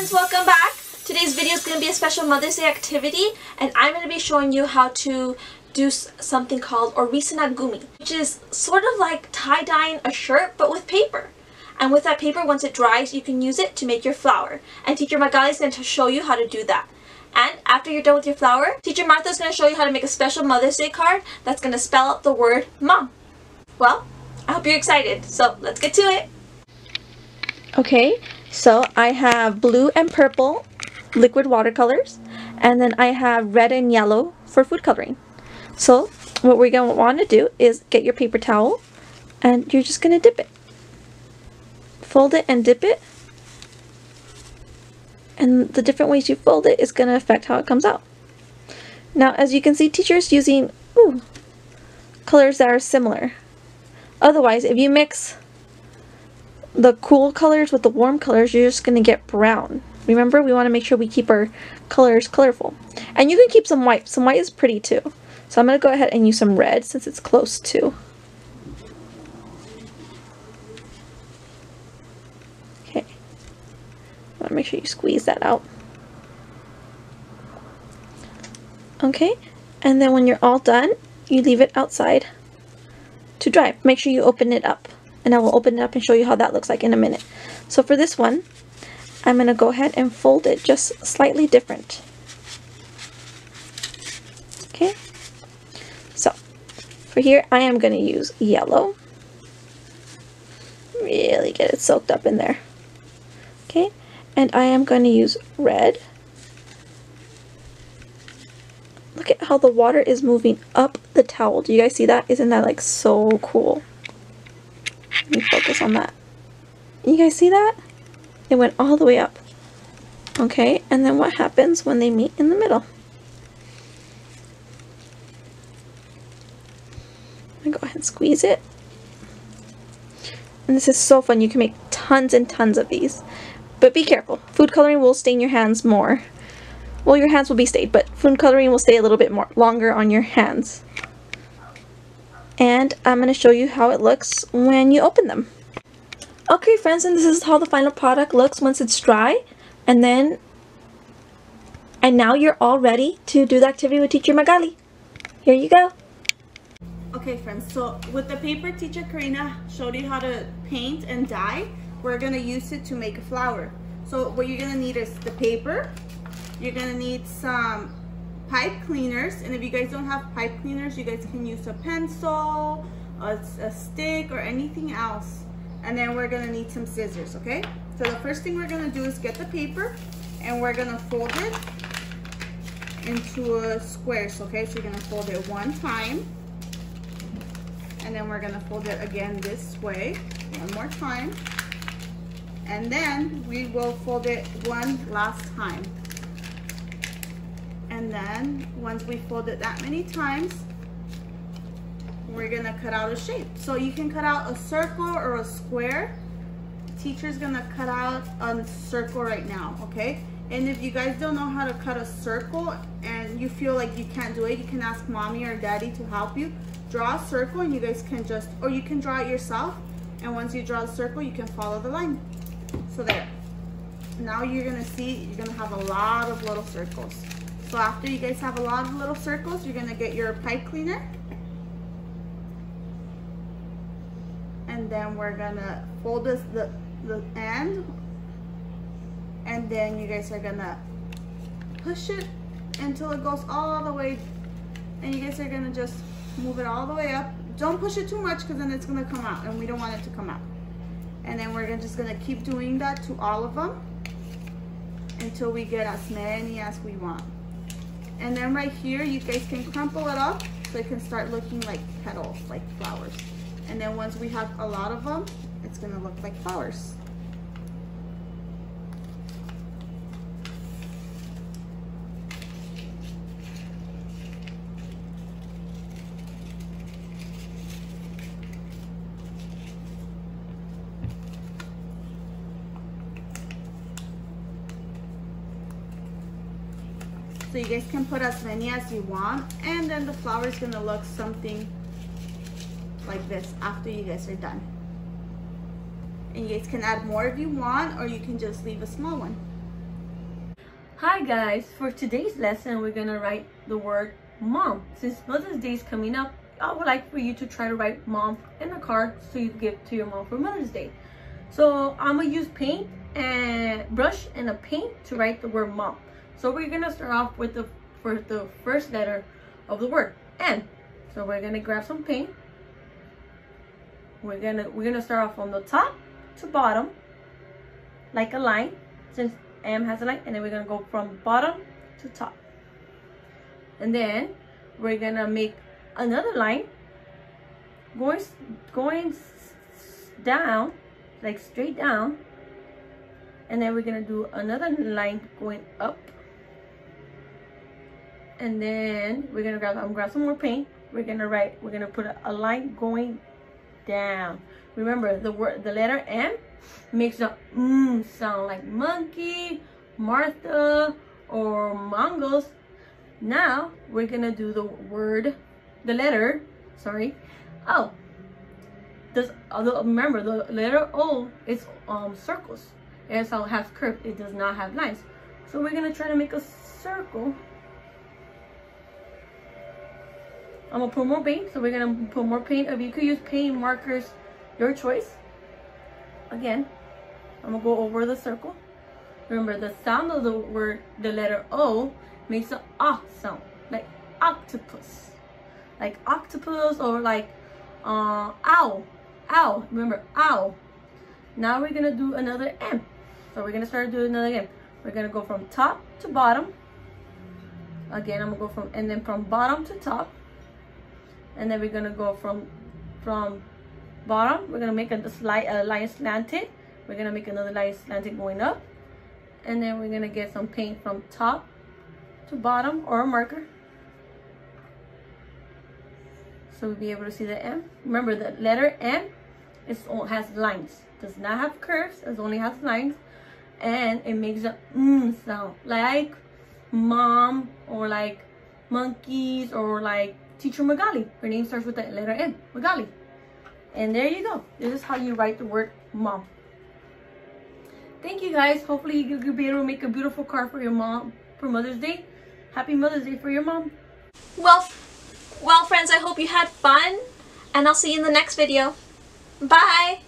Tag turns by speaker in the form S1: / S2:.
S1: friends, welcome back. Today's video is going to be a special Mother's Day activity, and I'm going to be showing you how to do something called Orisa Nagumi, which is sort of like tie-dyeing a shirt but with paper. And with that paper, once it dries, you can use it to make your flower. And Teacher Magali is going to show you how to do that. And after you're done with your flower, Teacher Martha is going to show you how to make a special Mother's Day card that's going to spell out the word Mom. Well, I hope you're excited, so let's get to it. Okay, so I have blue and purple liquid watercolors, and then I have red and yellow for food coloring. So what we're going to want to do is get your paper towel, and you're just going to dip it. Fold it and dip it. And the different ways you fold it is going to affect how it comes out. Now, as you can see, teacher's using colors that are similar. Otherwise, if you mix the cool colors with the warm colors, you're just going to get brown. Remember, we want to make sure we keep our colors colorful. And you can keep some white. Some white is pretty too. So I'm going to go ahead and use some red since it's close to. Okay. I want to make sure you squeeze that out. Okay. And then when you're all done, you leave it outside to dry. Make sure you open it up. And I will open it up and show you how that looks like in a minute. So for this one, I'm going to go ahead and fold it just slightly different. Okay. So for here, I am going to use yellow. Really get it soaked up in there. Okay. And I am going to use red. Look at how the water is moving up the towel. Do you guys see that? Isn't that like so cool? Let me focus on that. You guys see that? It went all the way up. Okay, and then what happens when they meet in the middle? I'm gonna go ahead and squeeze it. And this is so fun. You can make tons and tons of these. But be careful. Food coloring will stain your hands more. Well, your hands will be stained, but food coloring will stay a little bit more longer on your hands. And I'm going to show you how it looks when you open them. Okay friends, and this is how the final product looks once it's dry. And now you're all ready to do the activity with Teacher Magali. Here you go.
S2: Okay friends, so with the paper Teacher Karina showed you how to paint and dye, we're going to use it to make a flower. So what you're going to need is the paper, you're going to need some pipe cleaners, and if you guys don't have pipe cleaners, you guys can use a pencil, a stick, or anything else. And then we're gonna need some scissors, okay? So the first thing we're gonna do is get the paper, and we're gonna fold it into squares, okay? So you're gonna fold it one time, and then we're gonna fold it again this way, one more time, and then we will fold it one last time. And then once we fold it that many times, we're gonna cut out a shape. So you can cut out a circle or a square. Teacher's gonna cut out a circle right now, okay? And if you guys don't know how to cut a circle and you feel like you can't do it, you can ask mommy or daddy to help you. Draw a circle, and you guys can just, or you can draw it yourself. And once you draw the circle, you can follow the line. So there. Now you're gonna see, you're gonna have a lot of little circles. So after you guys have a lot of little circles, you're gonna get your pipe cleaner. And then we're gonna fold this, the end. And then you guys are gonna push it until it goes all the way. And you guys are gonna just move it all the way up. Don't push it too much, because then it's gonna come out, and we don't want it to come out. And then we're just gonna keep doing that to all of them until we get as many as we want. And then right here, you guys can crumple it up so it can start looking like petals, like flowers. And then once we have a lot of them, it's gonna look like flowers. So you guys can put as many as you want, and then the flower is gonna look something like this after you guys are done. And you guys can add more if you want, or you can just leave a small one.
S3: Hi guys, for today's lesson we're gonna write the word mom. Since Mother's Day is coming up, I would like for you to try to write mom in a card so you can give to your mom for Mother's Day. So I'm gonna use paint and brush and a paint to write the word mom. So we're gonna start off with the first letter of the word, M. So we're gonna grab some paint. We're gonna start off from the top to bottom, like a line, since M has a line, and then we're gonna go from bottom to top. And then we're gonna make another line going down, like straight down, and then we're gonna do another line going up, and then we're gonna grab some more paint. We're gonna put a line going down. Remember, the letter M makes a sound, like monkey, Martha, or mongoose. Now we're gonna do the letter O. Remember, the letter O is circles. It also has curves. It does not have lines. So we're gonna try to make a circle. I'm gonna put more paint. So we're gonna put more paint. If you could use paint markers, your choice. Again, I'm gonna go over the circle. Remember, the sound of the letter O makes an sound, like octopus, or like owl. Remember, owl. Now we're gonna do another M. So we're gonna start doing another M. We're gonna go from top to bottom. Again, I'm gonna go from bottom to top, and then we're gonna go from bottom. We're gonna make a line slanted. We're gonna make another line slanted going up, and then we're gonna get some paint from top to bottom, or a marker, so we'll be able to see the M. Remember, the letter M has lines, does not have curves, it only has lines, and it makes a sound, like mom, or like monkeys, or like Teacher Magali. Her name starts with the letter M, Magali. And there you go. This is how you write the word mom. Thank you guys. Hopefully you'll be able to make a beautiful card for your mom for Mother's Day. Happy Mother's Day for your mom.
S1: Well friends, I hope you had fun, and I'll see you in the next video. Bye!